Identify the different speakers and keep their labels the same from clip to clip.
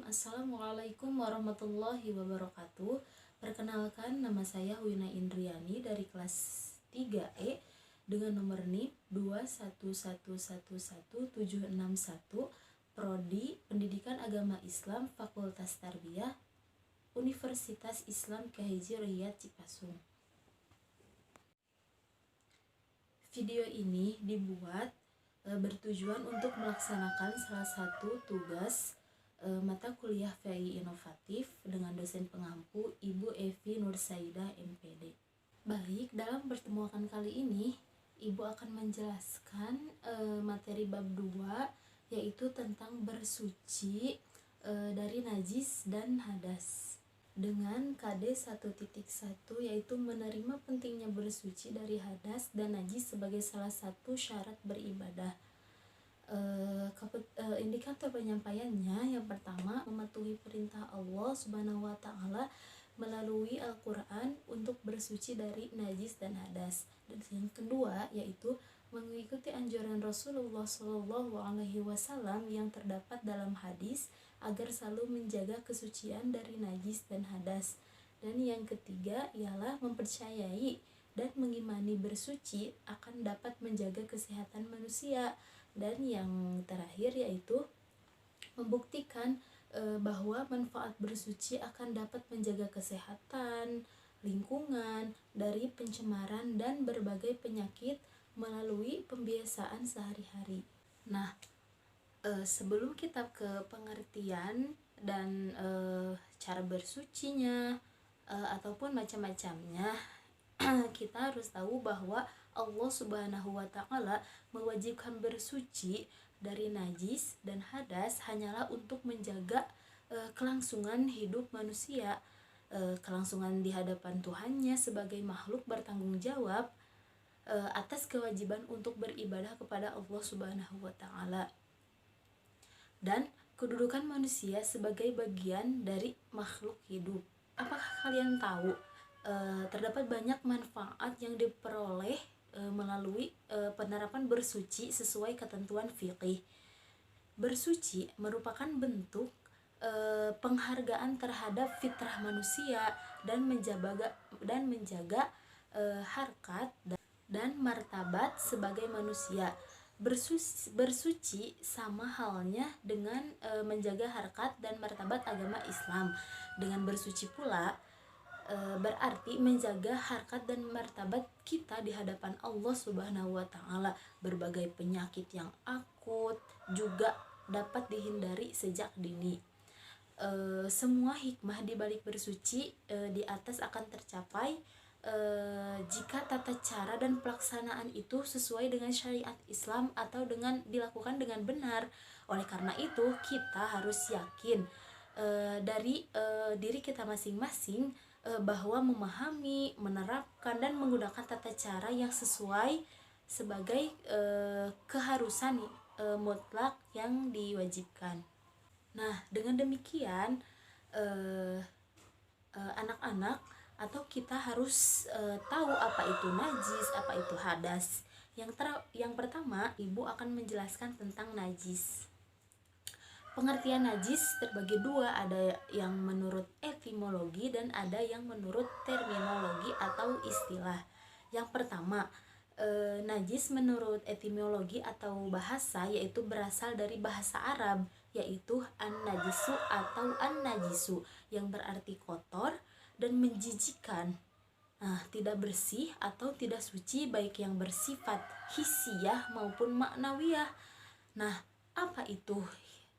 Speaker 1: Assalamualaikum warahmatullahi wabarakatuh. Perkenalkan, nama saya Wina Indriani dari kelas 3E dengan nomor NIP 211111761, Prodi Pendidikan Agama Islam, Fakultas Tarbiyah, Universitas Islam KHJ Riyad Cipasung. Video ini dibuat bertujuan untuk melaksanakan salah satu tugas mata kuliah VI Inovatif dengan dosen pengampu Ibu Evi Nursaidah MPD. Baik, dalam pertemuan kali ini Ibu akan menjelaskan materi bab 2, yaitu tentang bersuci dari najis dan hadas dengan KD 1.1, yaitu menerima pentingnya bersuci dari hadas dan najis sebagai salah satu syarat beribadah. Indikator penyampaiannya, yang pertama, mematuhi perintah Allah Subhanahu wa Ta'ala melalui Al-Quran untuk bersuci dari najis dan hadas. Dan yang kedua, yaitu mengikuti anjuran Rasulullah SAW yang terdapat dalam hadis agar selalu menjaga kesucian dari najis dan hadas. Dan yang ketiga ialah mempercayai dan mengimani bersuci akan dapat menjaga kesehatan manusia. Dan yang terakhir yaitu membuktikan bahwa manfaat bersuci akan dapat menjaga kesehatan, lingkungan dari pencemaran dan berbagai penyakit melalui pembiasaan sehari-hari. Nah, sebelum kita ke pengertian dan cara bersucinya ataupun macam-macamnya, kita harus tahu bahwa Allah Subhanahu wa Ta'ala mewajibkan bersuci dari najis dan hadas hanyalah untuk menjaga kelangsungan hidup manusia, kelangsungan di hadapan Tuhannya sebagai makhluk bertanggung jawab atas kewajiban untuk beribadah kepada Allah Subhanahu wa Ta'ala, dan kedudukan manusia sebagai bagian dari makhluk hidup. Apakah kalian tahu terdapat banyak manfaat yang diperoleh melalui penerapan bersuci sesuai ketentuan fikih? Bersuci merupakan bentuk penghargaan terhadap fitrah manusia dan menjaga harkat dan martabat sebagai manusia. Bersuci sama halnya dengan menjaga harkat dan martabat agama Islam. Dengan bersuci pula berarti menjaga harkat dan martabat kita di hadapan Allah Subhanahu wa Ta'ala. Berbagai penyakit yang akut juga dapat dihindari sejak dini. Semua hikmah di balik bersuci di atas akan tercapai jika tata cara dan pelaksanaan itu sesuai dengan syariat Islam atau dilakukan dengan benar. Oleh karena itu, kita harus yakin dari diri kita masing-masing bahwa memahami, menerapkan, dan menggunakan tata cara yang sesuai sebagai keharusan mutlak yang diwajibkan. Nah, dengan demikian anak-anak atau kita harus tahu apa itu najis, apa itu hadas. Yang pertama, Ibu akan menjelaskan tentang najis. Pengertian najis terbagi dua, ada yang menurut etimologi dan ada yang menurut terminologi atau istilah. Yang pertama, najis menurut etimologi atau bahasa, yaitu berasal dari bahasa Arab, yaitu an-najisu atau an-najisu, yang berarti kotor dan menjijikan. Nah, tidak bersih atau tidak suci, baik yang bersifat hissiyah maupun maknawiyah. Nah, apa itu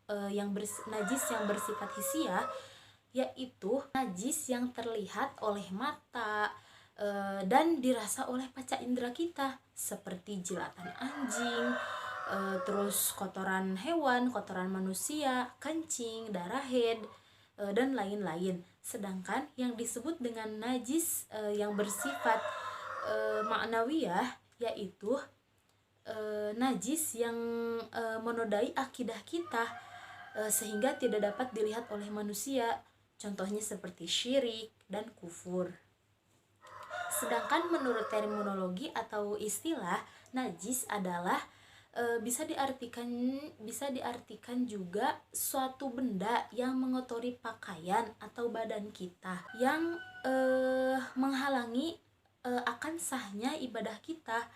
Speaker 1: najis yang bersifat hissiyah? Yaitu najis yang terlihat oleh mata dan dirasa oleh panca indera kita, seperti jilatan anjing, terus kotoran hewan, kotoran manusia, kencing, darah haid, dan lain-lain. Sedangkan yang disebut dengan najis yang bersifat maknawiyah yaitu najis yang menodai akidah kita sehingga tidak dapat dilihat oleh manusia. Contohnya seperti syirik dan kufur. Sedangkan menurut terminologi atau istilah, najis adalah bisa diartikan juga suatu benda yang mengotori pakaian atau badan kita, yang menghalangi akan sahnya ibadah kita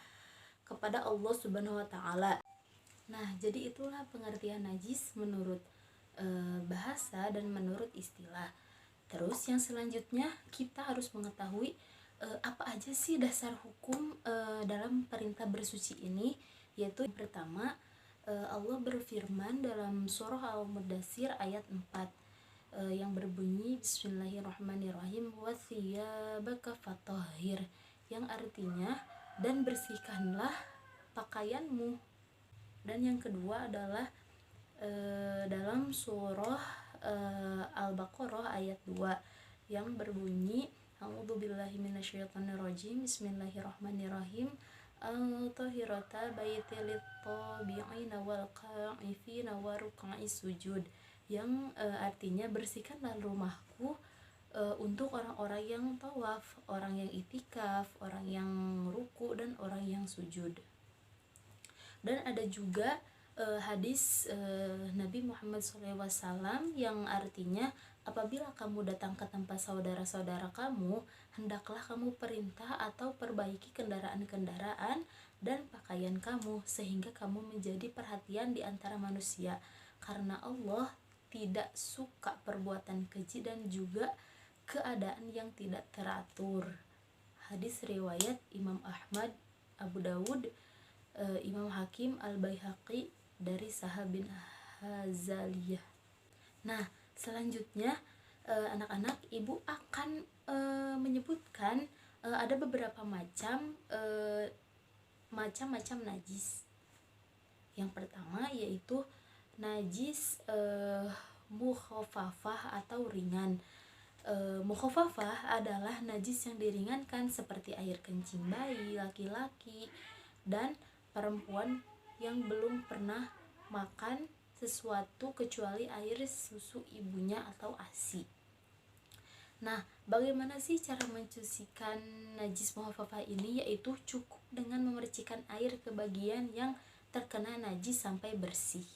Speaker 1: kepada Allah Subhanahu wa taala. Nah, jadi itulah pengertian najis menurut bahasa dan menurut istilah. Terus yang selanjutnya kita harus mengetahui apa aja sih dasar hukum dalam perintah bersuci ini, yaitu yang pertama, Allah berfirman dalam surah Al-Mudaththir ayat 4 yang berbunyi Bismillahirrahmanirrahim wathiyabaka fatahhir, yang artinya dan bersihkanlah pakaianmu. Dan yang kedua adalah dalam surah Al-Baqarah ayat 2 yang berbunyi A'udzubillahi minasyaitonirrajim Bismillahirrahmanirrahim Al-tahirata baiti lit-tabi'ina wal qa'ifina wa ruk'is sujud, yang artinya bersihkanlah rumahku untuk orang-orang yang tawaf, orang yang itikaf, orang yang ruku, dan orang yang sujud. Dan ada juga hadis Nabi Muhammad SAW yang artinya, apabila kamu datang ke tempat saudara-saudara kamu, hendaklah kamu perintah atau perbaiki kendaraan-kendaraan dan pakaian kamu, sehingga kamu menjadi perhatian di antara manusia, karena Allah tidak suka perbuatan keji dan juga keadaan yang tidak teratur. Hadis riwayat Imam Ahmad, Abu Dawud, Imam Hakim, Al-Baihaqi dari Sahab bin Hazaliyah. Nah, selanjutnya anak-anak, ibu akan menyebutkan ada beberapa macam najis. Yang pertama yaitu najis mukhafafah atau ringan. Mukhafafah adalah najis yang diringankan seperti air kencing bayi, laki-laki, dan perempuan yang belum pernah makan sesuatu kecuali air susu ibunya atau ASI. Nah, bagaimana sih cara mencucikan najis mukhafafah ini? Yaitu cukup dengan memercikan air ke bagian yang terkena najis sampai bersih.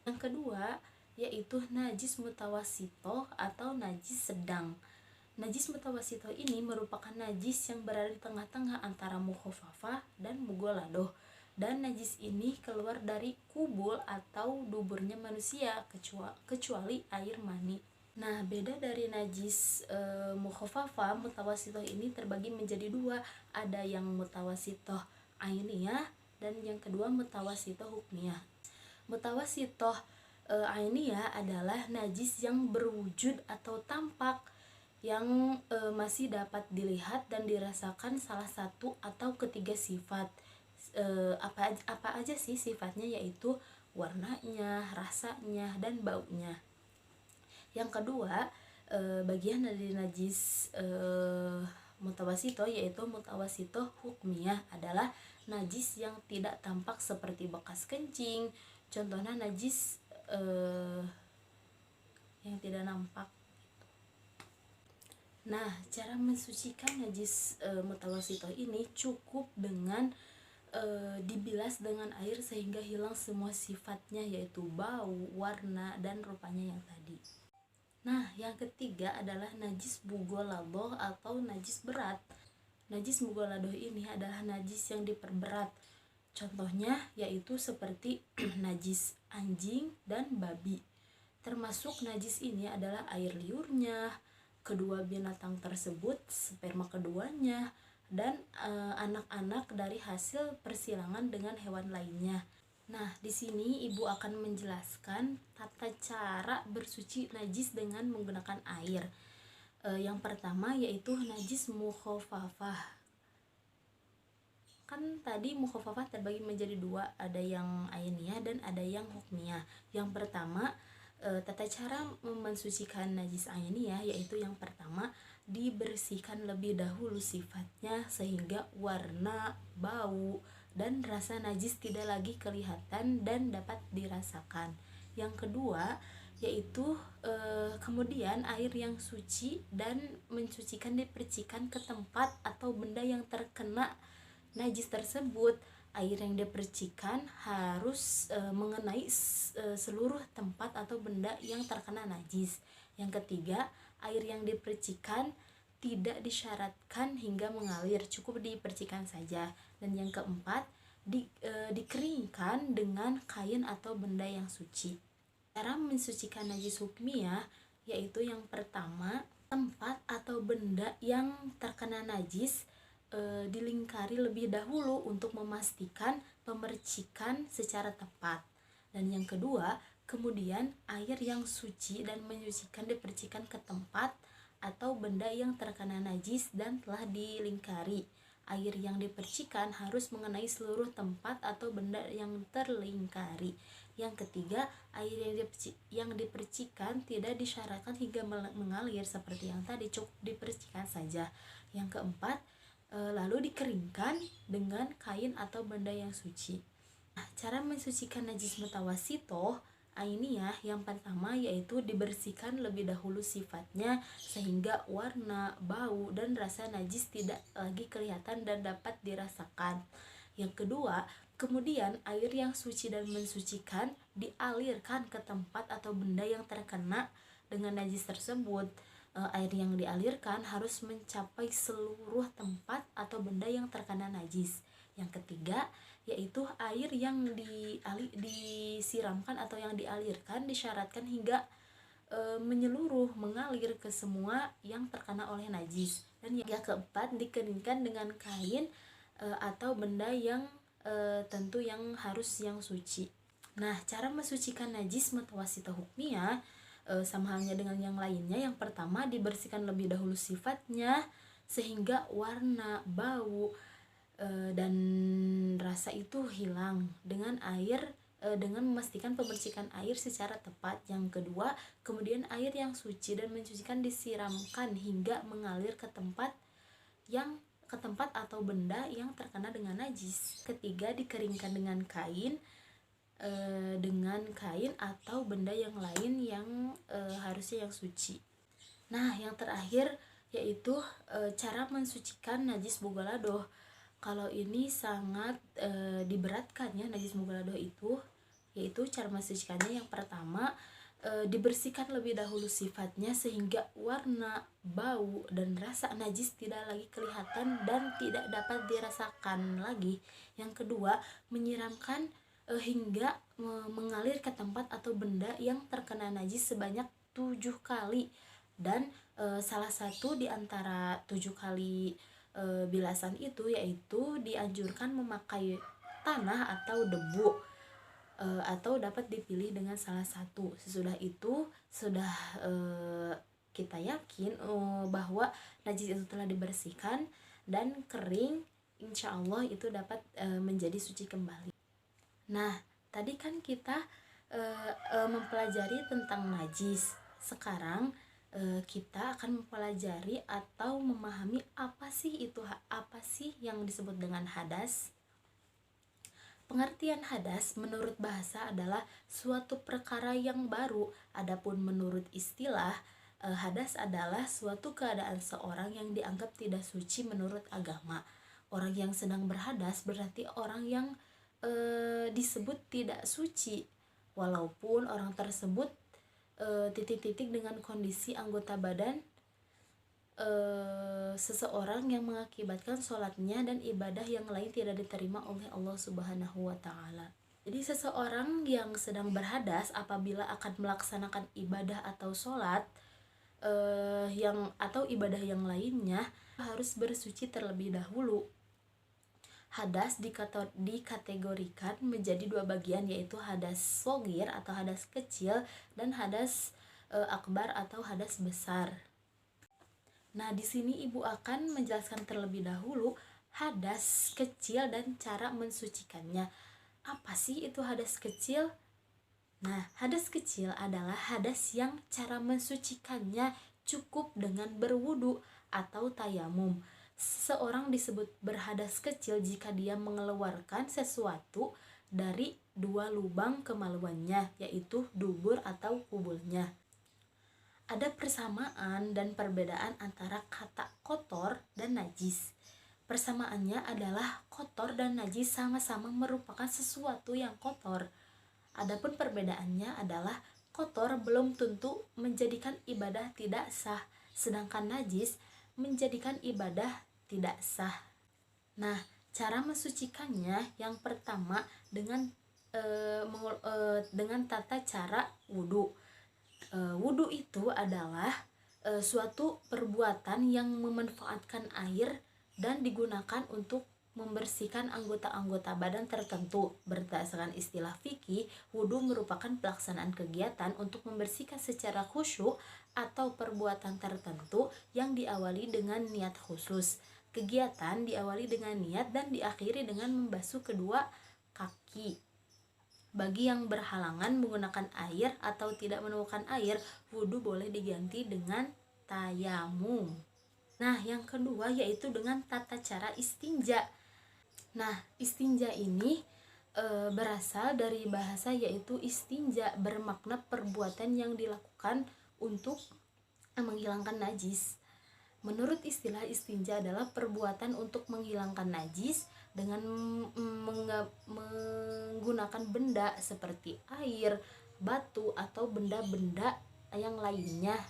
Speaker 1: Yang kedua yaitu najis mutawasitoh atau najis sedang. Najis mutawasitoh ini merupakan najis yang berada di tengah-tengah antara mukhafafah dan mughaladoh, dan najis ini keluar dari kubul atau duburnya manusia kecuali air mani. Nah, beda dari najis mukhafafah, mutawasitoh ini terbagi menjadi dua, ada yang mutawasitoh ainiyah dan yang kedua mutawasitoh hukmiyah. Mutawasitoh ainiyah adalah najis yang berwujud atau tampak, yang masih dapat dilihat dan dirasakan salah satu atau ketiga sifat. Apa aja sih sifatnya? Yaitu warnanya, rasanya, dan baunya. Yang kedua, bagian dari najis mutawasitoh yaitu mutawasitoh hukmiyah adalah najis yang tidak tampak seperti bekas kencing. Contohnya najis yang tidak nampak. Nah, cara mensucikan najis mutawasitoh ini cukup dengan dibilas dengan air sehingga hilang semua sifatnya, yaitu bau, warna, dan rupanya yang tadi. Nah, yang ketiga adalah najis mughaladoh atau najis berat. Najis mughaladoh ini adalah najis yang diperberat. Contohnya yaitu seperti najis anjing dan babi. Termasuk najis ini adalah air liurnya, kedua binatang tersebut, sperma keduanya, dan anak-anak dari hasil persilangan dengan hewan lainnya. Nah, di sini ibu akan menjelaskan tata cara bersuci najis dengan menggunakan air. Yang pertama yaitu najis mukhafafah. Kan tadi mukhafafah terbagi menjadi dua, ada yang ainiyah dan ada yang hukmiyah. Yang pertama, tata cara mensucikan najis ainiyah yaitu yang pertama, dibersihkan lebih dahulu sifatnya sehingga warna, bau, dan rasa najis tidak lagi kelihatan dan dapat dirasakan. Yang kedua yaitu kemudian air yang suci dan mencucikan dipercikan ke tempat atau benda yang terkena najis tersebut air yang dipercikan harus mengenai seluruh tempat atau benda yang terkena najis. Yang ketiga, air yang dipercikan tidak disyaratkan hingga mengalir, cukup dipercikan saja. Dan yang keempat, dikeringkan dengan kain atau benda yang suci. Cara mensucikan najis hukmiyah yaitu yang pertama, tempat atau benda yang terkena najis dilingkari lebih dahulu untuk memastikan pemercikan secara tepat. Dan yang kedua, kemudian air yang suci dan menyucikan dipercikan ke tempat atau benda yang terkena najis dan telah dilingkari. Air yang dipercikan harus mengenai seluruh tempat atau benda yang terlingkari. Yang ketiga, air yang dipercikan tidak disyaratkan hingga mengalir seperti yang tadi, cukup dipercikan saja. Yang keempat, lalu dikeringkan dengan kain atau benda yang suci. Nah, cara mensucikan najis mutawasitoh ainiyah yang pertama yaitu dibersihkan lebih dahulu sifatnya sehingga warna, bau, dan rasa najis tidak lagi kelihatan dan dapat dirasakan. Yang kedua, kemudian air yang suci dan mensucikan dialirkan ke tempat atau benda yang terkena dengan najis tersebut. Air yang dialirkan harus mencapai seluruh tempat atau benda yang terkena najis. Yang ketiga, yaitu air yang disiramkan atau yang dialirkan disyaratkan hingga menyeluruh, mengalir ke semua yang terkena oleh najis. Dan yang keempat, dikeringkan dengan kain atau benda yang tentu yang harus yang suci. Nah, cara mensucikan najis mutawasitoh hukmiyah sama halnya dengan yang lainnya. Yang pertama, dibersihkan lebih dahulu sifatnya sehingga warna, bau, dan rasa itu hilang dengan air, dengan memastikan pembersihan air secara tepat. Yang kedua, kemudian air yang suci dan mensucikan disiramkan hingga mengalir ke tempat atau benda yang terkena dengan najis. Ketiga, dikeringkan dengan kain atau benda yang lain yang harusnya yang suci. Nah, yang terakhir yaitu cara mensucikan najis bugaladoh. Kalau ini sangat diberatkan ya, najis bugaladoh itu, yaitu cara mensucikannya yang pertama, dibersihkan lebih dahulu sifatnya sehingga warna, bau, dan rasa najis tidak lagi kelihatan dan tidak dapat dirasakan lagi. Yang kedua, menyiramkan hingga mengalir ke tempat atau benda yang terkena najis sebanyak 7 kali. Dan salah satu di antara 7 kali bilasan itu yaitu dianjurkan memakai tanah atau debu, atau dapat dipilih dengan salah satu. Sesudah itu sudah kita yakin bahwa najis itu telah dibersihkan dan kering, insya Allah itu dapat menjadi suci kembali. Nah, tadi kan kita mempelajari tentang najis. Sekarang kita akan mempelajari atau memahami apa sih yang disebut dengan hadas. Pengertian hadas menurut bahasa adalah suatu perkara yang baru. Adapun menurut istilah, hadas adalah suatu keadaan seorang yang dianggap tidak suci menurut agama. Orang yang sedang berhadas berarti orang yang disebut tidak suci, walaupun orang tersebut titik-titik dengan kondisi anggota badan seseorang yang mengakibatkan sholatnya dan ibadah yang lain tidak diterima oleh Allah Subhanahu wa Ta'ala. Jadi seseorang yang sedang berhadas apabila akan melaksanakan ibadah atau sholat atau ibadah yang lainnya harus bersuci terlebih dahulu. Hadas dikategorikan menjadi 2 bagian, yaitu hadas shogir atau hadas kecil dan hadas akbar atau hadas besar. Nah, di sini ibu akan menjelaskan terlebih dahulu hadas kecil dan cara mensucikannya. Apa sih itu hadas kecil? Nah, hadas kecil adalah hadas yang cara mensucikannya cukup dengan berwudu atau tayamum. Seseorang disebut berhadas kecil jika dia mengeluarkan sesuatu dari 2 lubang kemaluannya, yaitu dubur atau kubulnya. Ada persamaan dan perbedaan antara kata kotor dan najis. Persamaannya adalah kotor dan najis sama-sama merupakan sesuatu yang kotor. Adapun perbedaannya adalah kotor belum tentu menjadikan ibadah tidak sah, sedangkan najis menjadikan ibadah tidak sah. Nah, cara mensucikannya yang pertama dengan tata cara wudhu. Wudhu itu adalah suatu perbuatan yang memanfaatkan air dan digunakan untuk membersihkan anggota-anggota badan tertentu. Berdasarkan istilah fikih, wudhu merupakan pelaksanaan kegiatan untuk membersihkan secara khusyuk atau perbuatan tertentu yang diawali dengan niat khusus. Kegiatan diawali dengan niat dan diakhiri dengan membasuh kedua kaki. Bagi yang berhalangan menggunakan air atau tidak menemukan air, wudhu boleh diganti dengan tayamum. Nah, yang kedua yaitu dengan tata cara istinja. Nah, istinja ini berasal dari bahasa yaitu istinja, bermakna perbuatan yang dilakukan untuk menghilangkan najis. Menurut istilah istinja adalah perbuatan untuk menghilangkan najis dengan menggunakan benda seperti air, batu, atau benda-benda yang lainnya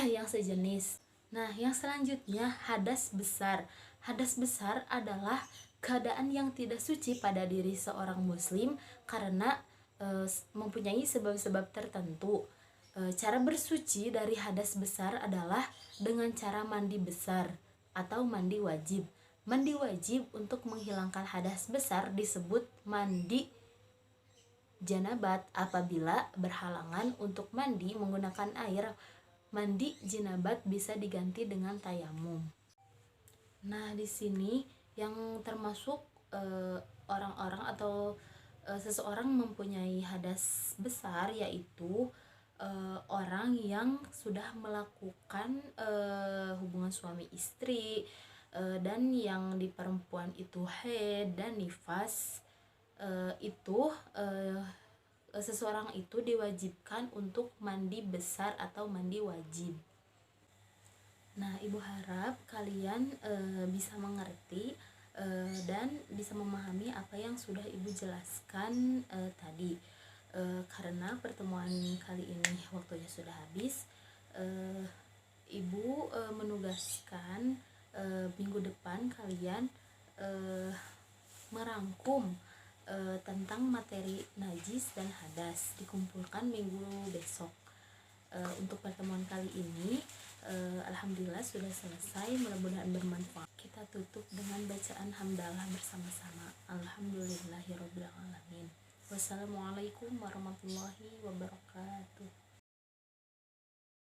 Speaker 1: yang sejenis. Nah, yang selanjutnya hadas besar. Hadas besar adalah keadaan yang tidak suci pada diri seorang muslim karena mempunyai sebab-sebab tertentu. Cara bersuci dari hadas besar adalah dengan cara mandi besar atau mandi wajib. Mandi wajib untuk menghilangkan hadas besar disebut mandi janabat. Apabila berhalangan untuk mandi menggunakan air, mandi janabat bisa diganti dengan tayamum. Nah, di sini yang termasuk orang-orang atau seseorang mempunyai hadas besar yaitu orang yang sudah melakukan hubungan suami istri, dan yang di perempuan itu haid dan nifas, seseorang itu diwajibkan untuk mandi besar atau mandi wajib. Nah, Ibu harap kalian bisa mengerti dan bisa memahami apa yang sudah Ibu jelaskan tadi. Karena pertemuan kali ini waktunya sudah habis, Ibu menugaskan minggu depan kalian merangkum tentang materi najis dan hadas, dikumpulkan minggu besok. Untuk pertemuan kali ini alhamdulillah sudah selesai, mudah-mudahan bermanfaat. Kita tutup dengan bacaan hamdalah bersama-sama. Alhamdulillahirabbil alamin. Wassalamualaikum warahmatullahi wabarakatuh.